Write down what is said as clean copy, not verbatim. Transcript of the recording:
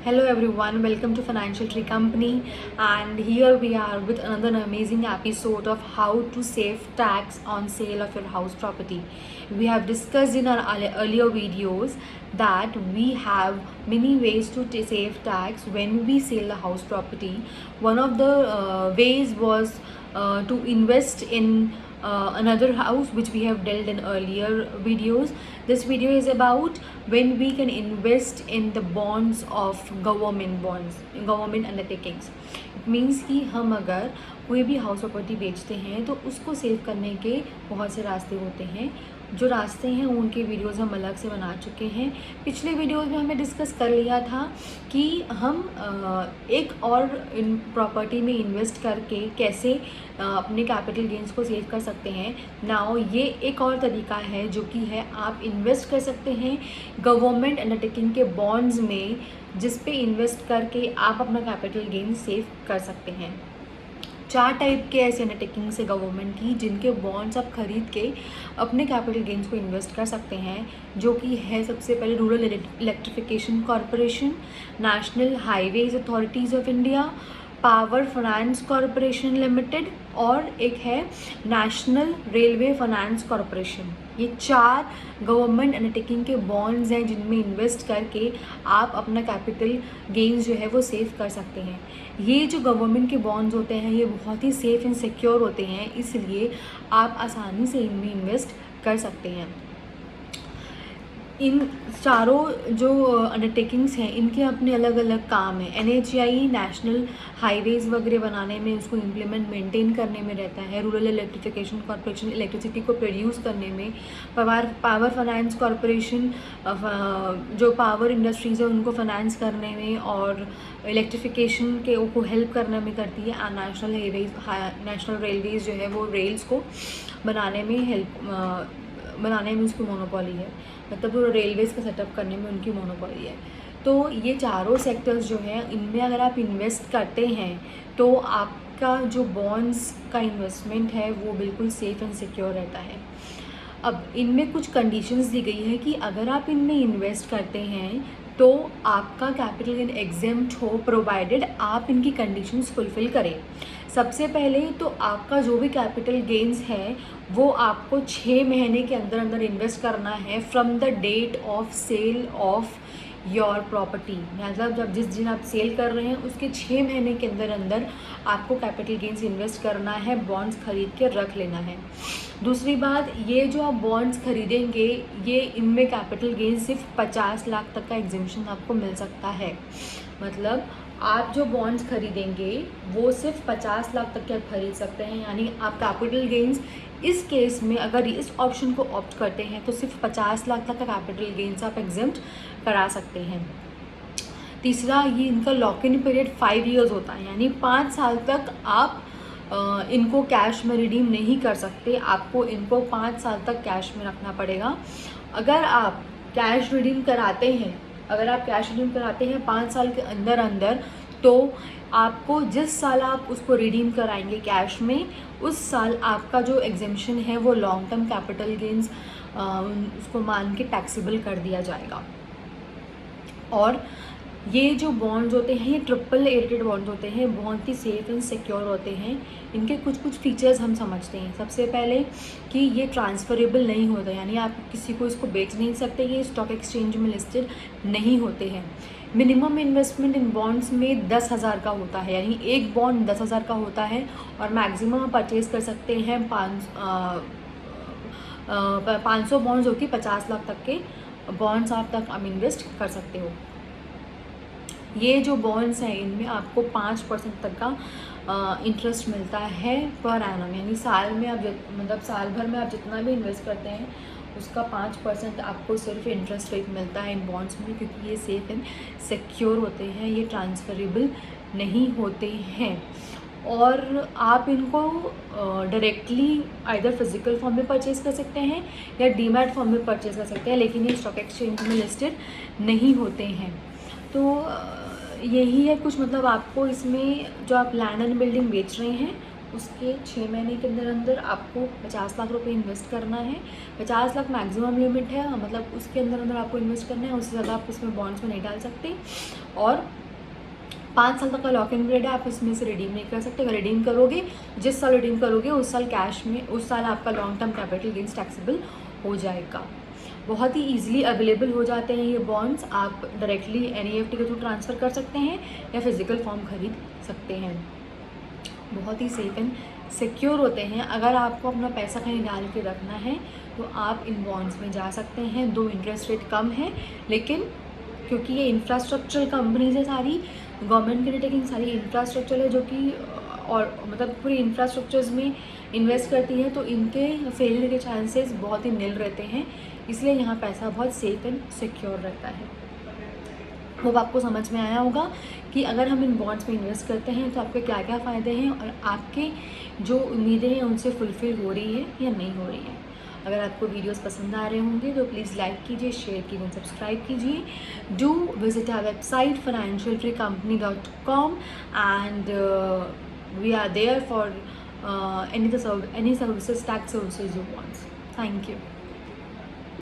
Hello everyone, welcome to Financial Tree Company, and here we are with another amazing episode of how to save tax on sale of your house property. We have discussed in our earlier videos that we have many ways to save tax when we sell the house property. One of the ways was to invest in another house, which we have dealt in earlier videos. This video is about when we can invest in the bonds of government bonds, government undertakings. It means कि हम अगर कोई भी house property बेचते हैं तो उसको save करने के बहुत से रास्ते होते हैं. जो रास्ते हैं उनके वीडियोस हम अलग से बना चुके हैं. पिछले वीडियोस में हमने डिस्कस कर लिया था कि हम एक और इन प्रॉपर्टी में इन्वेस्ट करके कैसे अपने कैपिटल गेंस को सेव कर सकते हैं. नाउ ये एक और तरीका है जो कि है आप इन्वेस्ट कर सकते हैं गवर्नमेंट अंडरटेकिंग के बॉन्ड्स में, जिस पे इन्वेस्ट करके आप अपना कैपिटल गेन सेव कर सकते हैं. 4 टाइप के ऐसे अंडरटेकिंग्स है गवर्नमेंट की जिनके बॉन्ड्स आप खरीद के अपने कैपिटल गेंस को इन्वेस्ट कर सकते हैं, जो कि है सबसे पहले rural electrification corporation, national highways authorities of India, power finance corporation limited और एक है नेशनल रेलवे फाइनेंस कॉरपोरेशन. ये 4 गवर्नमेंट अंडरटेकिंग के बॉन्ड्स हैं जिनमें इन्वेस्ट करके आप अपना कैपिटल गेन्स जो है वो सेव कर सकते हैं. ये जो गवर्नमेंट के बॉन्ड्स होते हैं ये बहुत ही सेफ़ एंड सिक्योर होते हैं, इसलिए आप आसानी से इनमें इन्वेस्ट कर सकते हैं. इन चारों जो अंडरटेकिंग्स हैं इनके अपने अलग अलग काम हैं. NHAI नेशनल हाईवेज़ वगैरह बनाने में, उसको इम्प्लीमेंट मेंटेन करने में रहता है. रूरल इलेक्ट्रिफिकेशन कॉरपोरेशन इलेक्ट्रिसिटी को प्रोड्यूस करने में. पावर फाइनेंस कॉरपोरेशन जो पावर इंडस्ट्रीज़ है उनको फाइनेंस करने में और इलेक्ट्रिफिकेशन के को हेल्प करने में करती है. नेशनल रेलवेज़ जो है वो रेल्स को बनाने में उसकी मोनोपोली है, मतलब वो रेलवेज़ का सेटअप करने में उनकी मोनोपोली है. तो ये चारों सेक्टर्स जो हैं इनमें अगर आप इन्वेस्ट करते हैं तो आपका जो बॉन्ड्स का इन्वेस्टमेंट है वो बिल्कुल सेफ़ एंड सिक्योर रहता है. अब इनमें कुछ कंडीशंस दी गई है कि अगर आप इनमें इन्वेस्ट करते हैं तो आपका कैपिटल गेन एग्जेम्प्ट हो, प्रोवाइडेड आप इनकी कंडीशंस फुलफ़िल करें. सबसे पहले तो आपका जो भी कैपिटल गेन्स है वो आपको 6 महीने के अंदर अंदर इन्वेस्ट करना है from the date of sale of your property. मतलब जब जिस दिन आप सेल कर रहे हैं उसके 6 महीने के अंदर अंदर आपको कैपिटल गेन्स इन्वेस्ट करना है, बॉन्ड्स खरीद के रख लेना है. दूसरी बात, ये जो आप बॉन्ड्स खरीदेंगे ये इनमें कैपिटल गेन्स सिर्फ 50 लाख तक का एग्जेम्पशन आपको मिल सकता है. मतलब आप जो बॉन्ड्स खरीदेंगे वो सिर्फ 50 लाख तक के आप खरीद सकते हैं. यानी आप कैपिटल गेन्स इस केस में अगर इस ऑप्शन को ऑप्ट करते हैं तो सिर्फ 50 लाख तक का कैपिटल गेन्स आप एग्जेम्प्ट करा सकते हैं. तीसरा, ये इनका लॉक इन पीरियड 5 ईयर्स होता है, यानी 5 साल तक आप इनको कैश में रिडीम नहीं कर सकते. आपको इनको 5 साल तक कैश में रखना पड़ेगा. अगर आप कैश रिडीम कराते हैं 5 साल के अंदर अंदर, तो आपको जिस साल आप उसको रिडीम कराएंगे कैश में, उस साल आपका जो एग्जेम्पशन है वो लॉन्ग टर्म कैपिटल गेन्स उसको मान के टैक्सेबल कर दिया जाएगा. और ये जो बॉन्ड्स होते हैं ये ट्रिपल रेटेड बॉन्ड्स होते हैं, बहुत ही सेफ़ एंड सिक्योर होते हैं. इनके कुछ फीचर्स हम समझते हैं. सबसे पहले कि ये ट्रांसफरेबल नहीं होता, यानी आप किसी को इसको बेच नहीं सकते. ये स्टॉक एक्सचेंज में लिस्टेड नहीं होते हैं. मिनिमम इन्वेस्टमेंट इन बॉन्ड्स में 10,000 का होता है, यानी एक बॉन्ड 10,000 का होता है. और मैक्सिमम आप परचेज़ कर सकते हैं 500 बॉन्ड्स होती 50 लाख तक के बॉन्ड्स आप इन्वेस्ट कर सकते हो. ये जो बॉन्ड्स हैं इनमें आपको 5% तक का इंटरेस्ट मिलता है पर एनम, यानी साल में आप साल भर में आप जितना भी इन्वेस्ट करते हैं उसका 5% आपको सिर्फ इंटरेस्ट रेट मिलता है इन बॉन्ड्स में, क्योंकि ये सेफ़ एंड सिक्योर होते हैं, ये ट्रांसफरेबल नहीं होते हैं. और आप इनको डायरेक्टली आइदर फिजिकल फॉर्म में परचेज़ कर सकते हैं या डीमैट फॉर्म में परचेज़ कर सकते हैं, लेकिन ये स्टॉक एक्सचेंज में लिस्टेड नहीं होते हैं. तो यही है कुछ, मतलब आपको इसमें जो आप लैंड एंड बिल्डिंग बेच रहे हैं उसके 6 महीने के अंदर अंदर आपको 50 लाख रुपए इन्वेस्ट करना है। 50 लाख मैक्सिमम लिमिट है, मतलब उसके अंदर अंदर आपको इन्वेस्ट करना है, उससे ज़्यादा आप इसमें बॉन्ड्स में नहीं डाल सकते। और 5 साल तक का लॉक इन पीरियड है, आप इसमें से रिडीम नहीं कर सकते। अगर रिडीम करोगे, जिस साल रिडीम करोगे उस साल कैश में, उस साल आपका long term capital gains taxable हो जाएगा। बहुत ही ईजिली अवेलेबल हो जाते हैं ये बॉन्ड्स। आप डायरेक्टली NEFT के थ्रू ट्रांसफ़र कर सकते हैं या फिज़िकल फॉर्म खरीद सकते हैं। बहुत ही सेफ एंड सिक्योर होते हैं। अगर आपको अपना पैसा कहीं डाल के रखना है तो आप इन बॉन्ड्स में जा सकते हैं। दो इंटरेस्ट रेट कम है, लेकिन क्योंकि ये इंफ्रास्ट्रक्चर कंपनीज है सारी, गवर्नमेंट की अंडरटेकिंग सारी इंफ्रास्ट्रक्चर है जो कि और मतलब पूरी इंफ्रास्ट्रक्चर्स में इन्वेस्ट करती हैं, तो इनके फेलियर के चांसेस बहुत ही नील रहते हैं। इसलिए यहाँ पैसा बहुत सेफ एंड सिक्योर रहता है। होप आपको समझ में आया होगा कि अगर हम इन बॉन्ड्स में इन्वेस्ट करते हैं तो आपके क्या क्या फ़ायदे हैं और आपके जो उम्मीदें हैं उनसे फुलफ़िल हो रही है या नहीं हो रही है। अगर आपको वीडियोस पसंद आ रहे होंगे तो प्लीज़ लाइक कीजिए, शेयर कीजिए, सब्सक्राइब कीजिए। Do visit our website financialfreecompany.com and we are there for any services, tax services you want. Thank you.